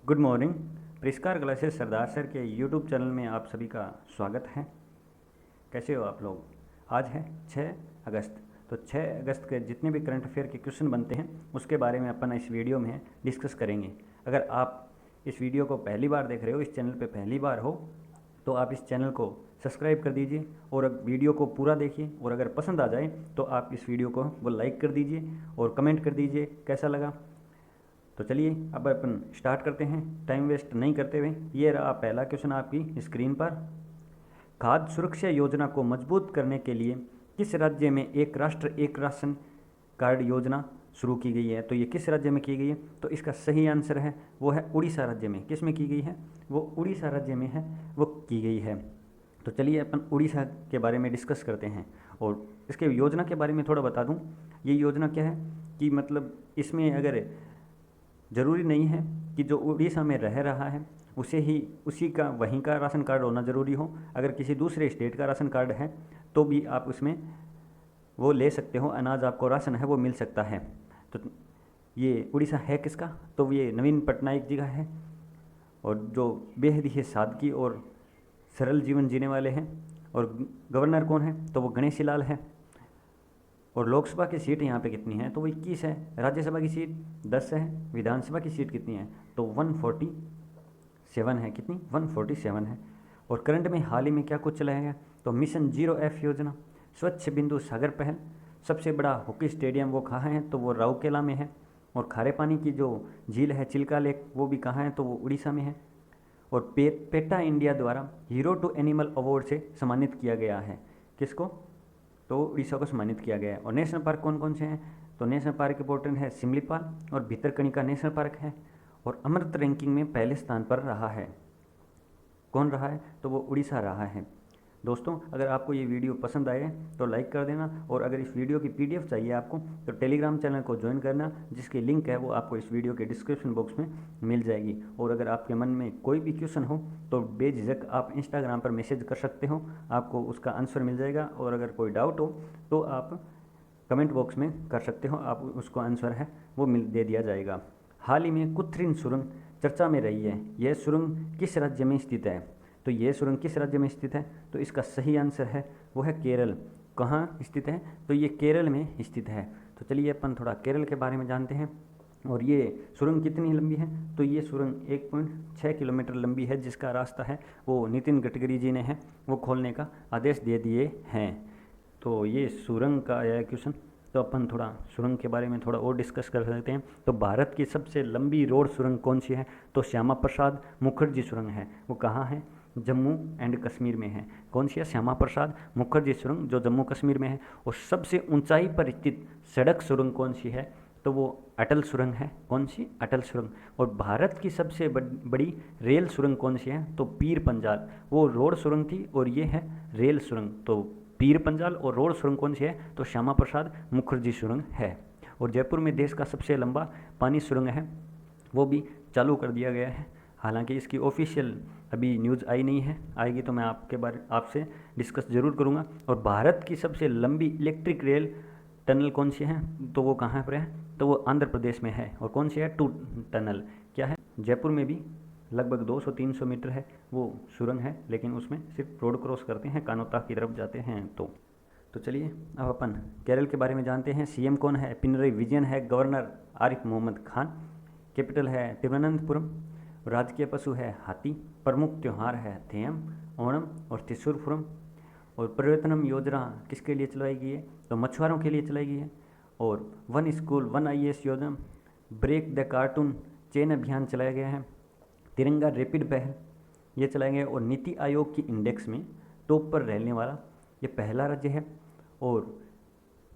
Good morning. परिष्कार classes सरदार sir के YouTube channel में आप सभी का स्वागत है। कैसे हो आप लोग? आज है 6 अगस्त। तो 6 अगस्त के जितने भी करंट अफेयर के क्वेश्चन बनते हैं उसके बारे में अपन इस वीडियो में डिस्कस करेंगे। अगर आप इस वीडियो को पहली बार देख रहे हो, इस चैनल पे पहली बार हो, तो आप इस चैनल को सब्सक्राइब कर दीजिए और वीडियो को पूरा देखिए। और अगर पसंद आ जाए तो आप इस वीडियो को लाइक कर दीजिए और कमेंट कर दीजिए कैसा लगा। तो चलिए अब अपन स्टार्ट करते हैं टाइम वेस्ट नहीं करते हुए। ये रहा पहला क्वेश्चन आपकी स्क्रीन पर। खाद्य सुरक्षा योजना को मजबूत करने के लिए किस राज्य में एक राष्ट्र एक राशन कार्ड योजना शुरू की गई है? तो ये किस राज्य में की गई है? तो इसका सही आंसर है वो है उड़ीसा राज्य में। किस में की गई है? वो उड़ीसा राज्य में है, वो की गई है। तो चलिए अपन उड़ीसा के बारे में डिस्कस करते हैं और इसके योजना के बारे में थोड़ा बता दूं। ये योजना क्या है कि मतलब इसमें अगर ज़रूरी नहीं है कि जो उड़ीसा में रह रहा है उसे ही उसी का वहीं का राशन कार्ड होना ज़रूरी हो। अगर किसी दूसरे स्टेट का राशन कार्ड है तो भी आप उसमें वो ले सकते हो, अनाज आपको राशन है वो मिल सकता है। तो ये उड़ीसा है किसका? तो ये नवीन पटनायक जी का है, और जो बेहद ही सादगी और सरल जीवन जीने वाले हैं। और गवर्नर कौन है? तो वो गणेशी लाल है। और लोकसभा की सीट यहाँ पे कितनी है? तो वो 21 है। राज्यसभा की सीट 10 है। विधानसभा की सीट कितनी है? तो 147 है। कितनी? 147 है। और करंट में हाल ही में क्या कुछ चलाया गया? तो मिशन 0F योजना, स्वच्छ बिंदु सागर पहल। सबसे बड़ा हॉकी स्टेडियम वो कहाँ है? तो वो राउरकेला में है। और खारे पानी की जो झील है चिल्का लेक, वो भी कहाँ है? तो वो उड़ीसा में है। और पेटा इंडिया द्वारा हीरो टू एनिमल अवार्ड से सम्मानित किया गया है। किसको? तो उड़ीसा को सम्मानित किया गया है। और नेशनल पार्क कौन कौन से हैं? तो नेशनल पार्क इंपॉर्टेंट है सिमलीपाल और भितरकनिका नेशनल पार्क है। और अमृत रैंकिंग में पहले स्थान पर रहा है। कौन रहा है? तो वो उड़ीसा रहा है। दोस्तों, अगर आपको ये वीडियो पसंद आए तो लाइक कर देना, और अगर इस वीडियो की PDF चाहिए आपको तो टेलीग्राम चैनल को ज्वाइन करना, जिसकी लिंक है वो आपको इस वीडियो के डिस्क्रिप्शन बॉक्स में मिल जाएगी। और अगर आपके मन में कोई भी क्वेश्चन हो तो बेझिझक आप इंस्टाग्राम पर मैसेज कर सकते हो, आपको उसका आंसर मिल जाएगा। और अगर कोई डाउट हो तो आप कमेंट बॉक्स में कर सकते हो, आप उसको आंसर है वो दे दिया जाएगा। हाल ही में कुथ्रिन सुरंग चर्चा में रही है। यह सुरंग किस राज्य में स्थित है? तो यह सुरंग किस राज्य में स्थित है? तो इसका सही आंसर है वो है केरल। कहाँ स्थित है? तो ये केरल में स्थित है। तो चलिए अपन थोड़ा केरल के बारे में जानते हैं। और ये सुरंग कितनी लंबी है? तो ये सुरंग 1.6 किलोमीटर लंबी है, जिसका रास्ता है वो नितिन गडकरी जी ने है वो खोलने का आदेश दे दिए हैं। तो ये सुरंग का आया क्वेश्चन। तो अपन थोड़ा सुरंग के बारे में थोड़ा और डिस्कस कर सकते हैं। तो भारत की सबसे लंबी रोड सुरंग कौन सी है? तो श्यामा प्रसाद मुखर्जी सुरंग है। वो कहाँ है? जम्मू एंड कश्मीर में है। कौन सी है? श्यामा प्रसाद मुखर्जी सुरंग, जो जम्मू कश्मीर में है। और सबसे ऊंचाई पर स्थित सड़क सुरंग कौन सी है? तो वो अटल सुरंग है। कौन सी? अटल सुरंग। और भारत की सबसे बड़ी रेल सुरंग कौन सी है? तो पीर पंजाल। वो रोड सुरंग थी और ये है रेल सुरंग। तो पीर पंजाल और रोड सुरंग कौन सी है? तो श्यामा प्रसाद मुखर्जी सुरंग है। और जयपुर में देश का सबसे लंबा पानी सुरंग है, वो भी चालू कर दिया गया है। हालांकि इसकी ऑफिशियल अभी न्यूज़ आई नहीं है, आएगी तो मैं आपसे डिस्कस ज़रूर करूँगा। और भारत की सबसे लंबी इलेक्ट्रिक रेल टनल कौन सी है? तो वो कहाँ पर है? तो वो आंध्र प्रदेश में है। और कौन सी है? Two tunnel. क्या है? जयपुर में भी लगभग 200-300 मीटर है वो सुरंग है, लेकिन उसमें सिर्फ रोड क्रॉस करते हैं, कानोता की तरफ जाते हैं। तो चलिए अब अपन केरल के बारे में जानते हैं। CM कौन है? पिनरई विजयन है। गवर्नर आरिफ मोहम्मद खान। कैपिटल है तिरुवनंतपुरम। राजकीय पशु है हाथी। प्रमुख त्यौहार है थेयम, ओणम और त्रिशूरपुरम। और परिवर्तनम योजना किसके लिए चलाई गई है? तो मछुआरों के लिए चलाई गई है। और वन स्कूल वन IAS योजना, ब्रेक द कार्टून चेन अभियान चलाया गया है। तिरंगा रैपिड पहल ये चलाया गया। और नीति आयोग की इंडेक्स में टॉप पर रहने वाला ये पहला राज्य है। और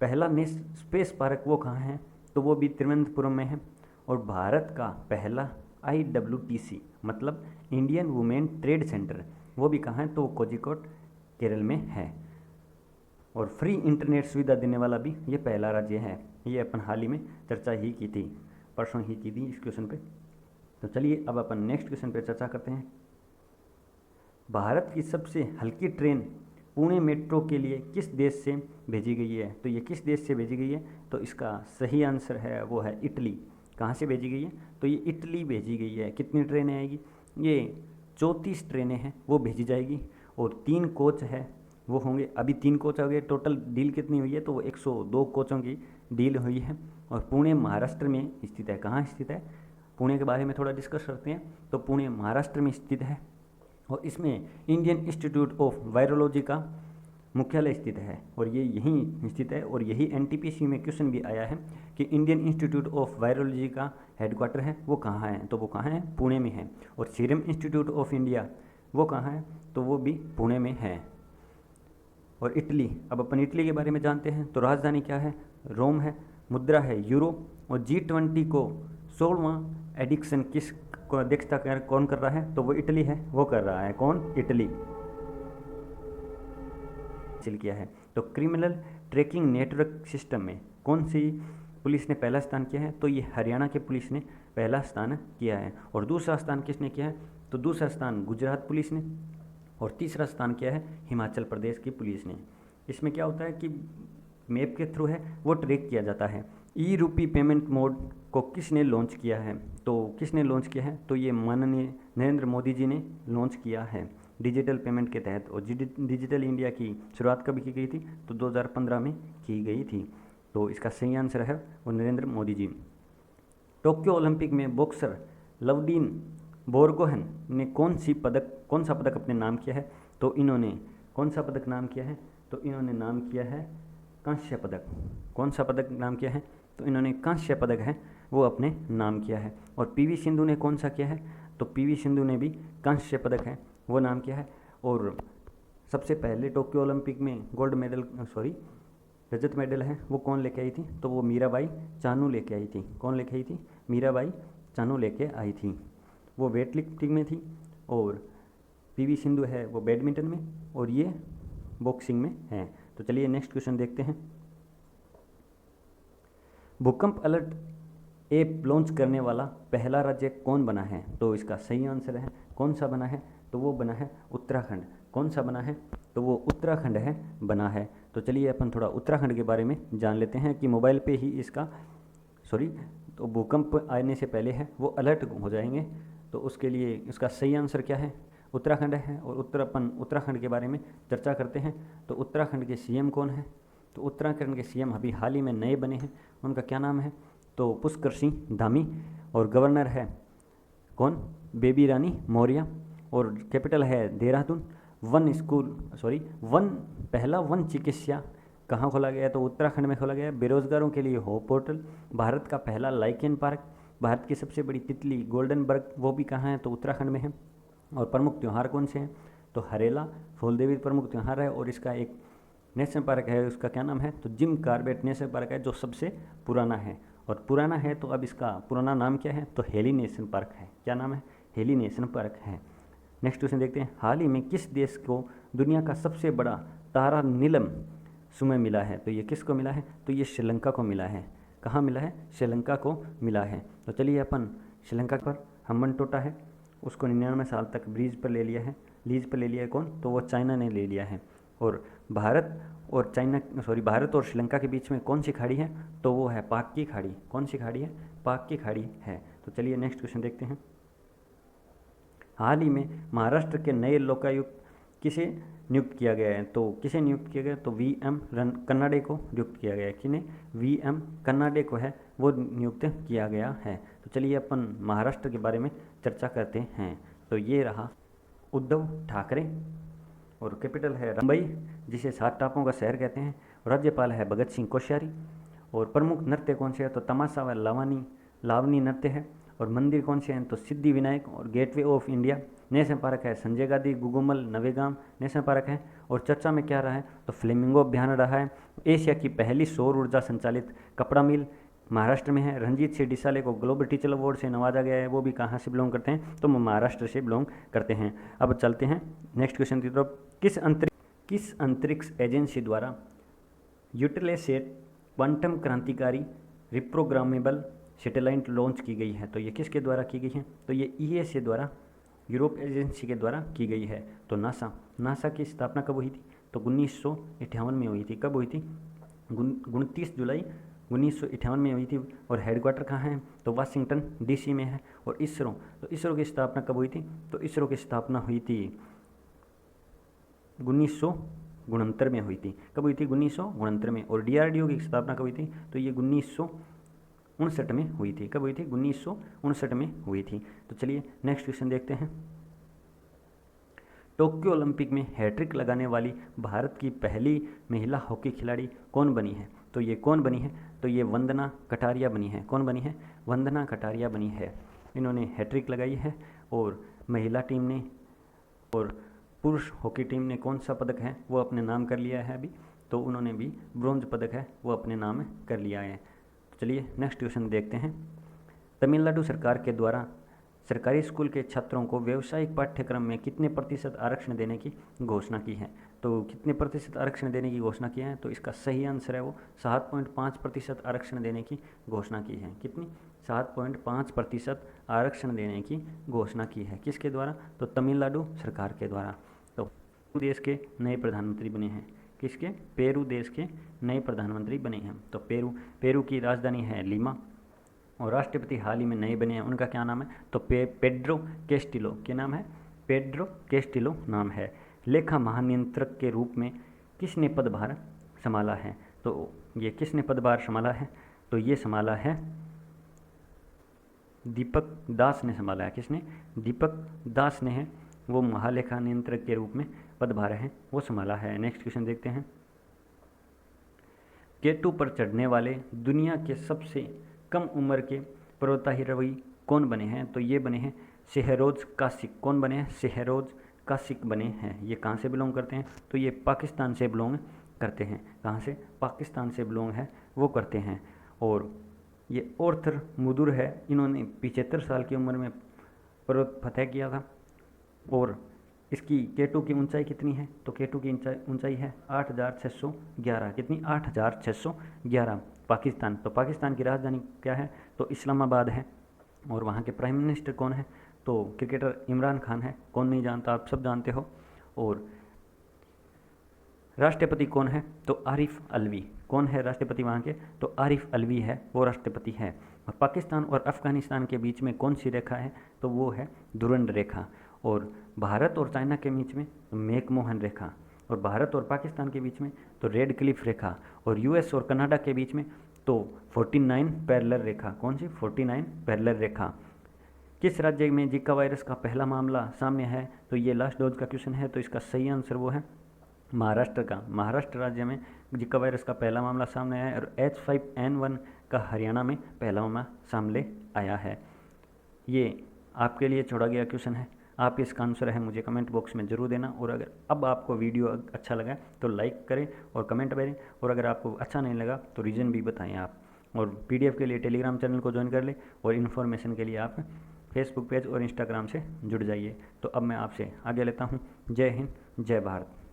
पहला स्पेस पार्क वो कहाँ है? तो वो भी तिरुवनंतपुरम में है। और भारत का पहला IWTC मतलब इंडियन वुमेन ट्रेड सेंटर वो भी कहाँ है? तो कोझिकोड केरल में है। और फ्री इंटरनेट सुविधा देने वाला भी ये पहला राज्य है। ये अपन हाल ही में चर्चा ही की थी, परसों ही की थी इस क्वेश्चन पे। तो चलिए अब अपन नेक्स्ट क्वेश्चन पे चर्चा करते हैं। भारत की सबसे हल्की ट्रेन पुणे मेट्रो के लिए किस देश से भेजी गई है? तो ये किस देश से भेजी गई है? तो इसका सही आंसर है वो है इटली। कहाँ से भेजी गई है? तो ये इटली भेजी गई है। कितनी ट्रेनें आएगी? ये 34 ट्रेनें हैं वो भेजी जाएगी, और 3 कोच है वो होंगे। अभी 3 कोच हो गए, टोटल डील कितनी हुई है? तो वो 102 कोचों की डील हुई है। और पुणे महाराष्ट्र में स्थित है। कहाँ स्थित है? पुणे के बारे में थोड़ा डिस्कस करते हैं। तो पुणे महाराष्ट्र में स्थित है, और इसमें इंडियन इंस्टीट्यूट ऑफ वायरोलॉजी का मुख्यालय स्थित है, और ये यहीं स्थित है। और यही एनटीपीसी में क्वेश्चन भी आया है कि इंडियन इंस्टीट्यूट ऑफ वायरोलॉजी का हेडक्वार्टर है वो कहाँ है? तो वो कहाँ है? पुणे में है। और सीरम इंस्टीट्यूट ऑफ इंडिया वो कहाँ है? तो वो भी पुणे में है। और इटली, अब अपन इटली के बारे में जानते हैं। तो राजधानी क्या है? रोम है। मुद्रा है यूरो। और G20 को 16वां एडिक्शन किस को अध्यक्षता कौन कर रहा है? तो वो इटली है, वो कर रहा है। कौन? इटली हासिल किया है। तो क्रिमिनल ट्रैकिंग नेटवर्क सिस्टम में कौन सी पुलिस ने पहला स्थान किया है? तो ये हरियाणा के पुलिस ने पहला स्थान किया है। और दूसरा स्थान किसने किया है? तो दूसरा स्थान गुजरात पुलिस ने, और तीसरा स्थान किया है हिमाचल प्रदेश की पुलिस ने। इसमें क्या होता है कि मैप के थ्रू है वो ट्रैक किया जाता है। ई रूपी पेमेंट मोड को किसने लॉन्च किया है? तो किसने लॉन्च किया है? तो ये माननीय नरेंद्र मोदी जी ने लॉन्च किया है डिजिटल पेमेंट के तहत। और डिजिटल इंडिया की शुरुआत कब की गई थी? तो 2015 में की गई थी। तो इसका सही आंसर है वो नरेंद्र मोदी जी। टोक्यो ओलंपिक में बॉक्सर लवडीन बोरगोहन ने कौन सा पदक अपने नाम किया है? तो इन्होंने कौन सा पदक नाम किया है? तो इन्होंने नाम किया है कांस्य पदक। कौन सा पदक नाम किया है? तो इन्होंने कांस्य पदक है वो अपने नाम किया है। और पीवी सिंधु ने कौन सा किया है? तो पीवी सिंधु ने भी कांस्य पदक है वो नाम किया है। और सबसे पहले टोक्यो ओलंपिक में रजत मेडल है वो कौन लेके आई थी? तो वो मीराबाई चानू लेके आई थी। कौन लेके आई थी? मीराबाई चानू लेके आई थी। वो वेट लिफ्टिंग में थी। और पीवी सिंधु है वो बैडमिंटन में, और ये बॉक्सिंग में है। तो चलिए नेक्स्ट क्वेश्चन देखते हैं। भूकंप अलर्ट ऐप लॉन्च करने वाला पहला राज्य कौन बना है? तो इसका सही आंसर है कौन सा बना है? तो वो बना है उत्तराखंड। कौन सा बना है? तो वो उत्तराखंड है बना है। तो चलिए अपन थोड़ा उत्तराखंड के बारे में जान लेते हैं कि मोबाइल पे ही तो भूकंप आने से पहले है वो अलर्ट हो जाएंगे। तो उसके लिए इसका सही आंसर क्या है? उत्तराखंड है। और उत्तराखंड के बारे में चर्चा करते हैं। तो उत्तराखंड के सीएम कौन है? तो उत्तराखंड के सीएम अभी हाल ही में नए बने हैं, उनका क्या नाम है? तो पुष्कर सिंह धामी। और गवर्नर है कौन? बेबी रानी मौर्य। और कैपिटल है देहरादून। पहला वन चिकित्सा कहाँ खोला गया? तो उत्तराखंड में खोला गया। बेरोजगारों के लिए होप पोर्टल। भारत का पहला लाइकेन पार्क। भारत की सबसे बड़ी तितली गोल्डन बर्ग वो भी कहाँ है? तो उत्तराखंड में है। और प्रमुख त्यौहार कौन से हैं? तो हरेला फूलदेवी प्रमुख त्यौहार है। और इसका एक नेशनल पार्क है, उसका क्या नाम है? तो जिम कॉर्बेट नेशनल पार्क है जो सबसे पुराना है। और पुराना है तो अब इसका पुराना नाम क्या है? तो हेली नेशनल पार्क है। क्या नाम है? हेली नेशनल पार्क है। नेक्स्ट क्वेश्चन देखते हैं। हाल ही में किस देश को दुनिया का सबसे बड़ा तारा नीलम समय मिला है? तो ये किसको मिला है? तो ये श्रीलंका को मिला है। कहाँ मिला है? श्रीलंका को मिला है। तो चलिए अपन श्रीलंका पर हम्बनटोटा है उसको 99 साल तक लीज पर ले लिया है कौन? तो वो चाइना ने ले लिया है। और भारत और श्रीलंका के बीच में कौन सी खाड़ी है? तो वो है पाक की खाड़ी। कौन सी खाड़ी है? पाक की खाड़ी है। तो चलिए नेक्स्ट क्वेश्चन देखते हैं। हाल ही में महाराष्ट्र के नए लोकायुक्त किसे नियुक्त किया गया है? तो किसे नियुक्त किया गया? तो VM कन्नाडे को नियुक्त किया गया है। किन्हें? VM कन्नाडे को है वो नियुक्त किया गया है। तो चलिए अपन महाराष्ट्र के बारे में चर्चा करते हैं। तो ये रहा उद्धव ठाकरे। और कैपिटल है मुंबई जिसे 7 टापुओं का शहर कहते हैं। राज्यपाल है भगत सिंह कोश्यारी। और प्रमुख नृत्य कौन से हैं? तो तमाशा व लावनी नृत्य है। और मंदिर कौन से हैं? तो सिद्धि विनायक और gateway of India. National park है संजय गांधी गुगुमल नवेगाम नेशनल पार्क है। और चर्चा में क्या रहा है? तो फ्लेमिंगो अभ्यारण रहा है। एशिया की पहली सौर ऊर्जा संचालित कपड़ा मिल महाराष्ट्र में है। रणजीत सिंह डिसाले को ग्लोबल टीचर अवार्ड से नवाजा गया है। वो भी कहाँ से बिलोंग करते हैं? तो महाराष्ट्र से बिलोंग करते हैं। अब चलते हैं नेक्स्ट क्वेश्चन की तरफ। किस अंतरिक्ष एजेंसी द्वारा यूटिलेसेट क्वांटम क्रांतिकारी रिप्रोग्रामेबल सैटेलाइट लॉन्च की गई है? तो ये किसके द्वारा की गई है? तो ये ESA द्वारा, यूरोप एजेंसी के द्वारा की गई है। तो नासा की स्थापना कब हुई थी? तो 1958 में हुई थी। कब हुई थी? 29 जुलाई 1958 में हुई थी और हेडक्वार्टर कहाँ है? तो वाशिंगटन डीसी में है। और इसरो, तो इसरो की स्थापना कब हुई थी? तो इसरो की स्थापना हुई थी 1969 में हुई थी। कब हुई थी? 1969 में। और डीआरडीओ की स्थापना कब हुई थी? तो ये 1959 में हुई थी। कब हुई थी? 1959 में हुई थी। तो चलिए नेक्स्ट क्वेश्चन देखते हैं। टोक्यो ओलंपिक में हैट्रिक लगाने वाली भारत की पहली महिला हॉकी खिलाड़ी कौन बनी है? तो ये कौन बनी है? तो ये वंदना कटारिया बनी है। कौन बनी है? वंदना कटारिया बनी है। इन्होंने हैट्रिक लगाई है। और महिला टीम ने और पुरुष हॉकी टीम ने कौन सा पदक है वो अपने नाम कर लिया है अभी, तो उन्होंने भी ब्रॉन्ज पदक है वो अपने नाम कर लिया है। तो चलिए नेक्स्ट क्वेश्चन देखते हैं। तमिलनाडु सरकार के द्वारा सरकारी स्कूल के छात्रों को व्यावसायिक पाठ्यक्रम में कितने प्रतिशत आरक्षण देने की घोषणा की है? तो कितने प्रतिशत आरक्षण देने की घोषणा की है? तो इसका सही आंसर है वो 7.5% आरक्षण देने की घोषणा की है। कितनी? 7.5% आरक्षण देने की घोषणा की है। किसके द्वारा? तो तमिलनाडु सरकार के द्वारा। तो देश के नए प्रधानमंत्री बने हैं। किसके? पेरू देश के नए प्रधानमंत्री बने हैं। तो पेरू की राजधानी है लीमा। और राष्ट्रपति हाल ही में नए बने हैं, उनका क्या नाम है? तो पेड्रो कैस्टिलो। क्या नाम है? पेड्रो कैस्टिलो नाम है। लेखा महानियंत्रक के रूप में किसने पदभार संभाला है? तो ये किसने पदभार संभाला है? तो ये संभाला है दीपक दास ने संभाला है। किसने? दीपक दास ने है वो महालेखा नियंत्रक के रूप में पदभार है वो संभाला है। नेक्स्ट क्वेश्चन देखते हैं। केटू पर चढ़ने वाले दुनिया के सबसे कम उम्र के पर्वतारोही कौन बने हैं? तो ये बने हैं शहरोज कासिक। कौन बने हैं? शहरोज कासिक बने हैं। ये कहाँ से बिलोंग करते हैं? तो ये पाकिस्तान से बिलोंग करते हैं। कहाँ से? पाकिस्तान से बिलोंग है वो करते हैं। और ये ऑर्थर मुदुर है, इन्होंने 75 साल की उम्र में पर्वत फतेह किया था। और इसकी केटू की ऊंचाई कितनी है? तो केटू की ऊंचाई है 8611। कितनी? 8611। पाकिस्तान, तो पाकिस्तान की राजधानी क्या है? तो इस्लामाबाद है। और वहाँ के प्राइम मिनिस्टर कौन है? तो क्रिकेटर इमरान खान है। कौन नहीं जानता, आप सब जानते हो। और राष्ट्रपति कौन है? तो आरिफ अलवी। कौन है राष्ट्रपति वहाँ के? तो आरिफ अलवी है वो राष्ट्रपति है। और पाकिस्तान और अफगानिस्तान के बीच में कौन सी रेखा है? तो वो है धुरंध रेखा। और भारत और चाइना के बीच में मैकमोहन रेखा। और भारत और पाकिस्तान के बीच में तो रेड क्लिफ रेखा। और यूएस और कनाडा के बीच में तो 49 पैरेलल रेखा। कौन सी? 49 पैरेलल रेखा। किस राज्य में जीका वायरस का पहला मामला सामने है? तो ये लास्ट डोज का क्वेश्चन है, तो इसका सही आंसर वो है महाराष्ट्र का। महाराष्ट्र राज्य में जीका वायरस का पहला मामला सामने आया है। और H5N1 का हरियाणा में पहला मामला सामने आया है। ये आपके लिए छोड़ा गया क्वेश्चन है। आप इसका आंसर है मुझे कमेंट बॉक्स में ज़रूर देना। और अगर अब आपको वीडियो अच्छा लगा तो लाइक करें और कमेंट करें। और अगर आपको अच्छा नहीं लगा तो रीज़न भी बताएं आप। और पीडीएफ के लिए टेलीग्राम चैनल को ज्वाइन कर लें। और इन्फॉर्मेशन के लिए आप फेसबुक पेज और इंस्टाग्राम से जुड़ जाइए। तो अब मैं आपसे आगे लेता हूँ। जय हिंद, जय भारत।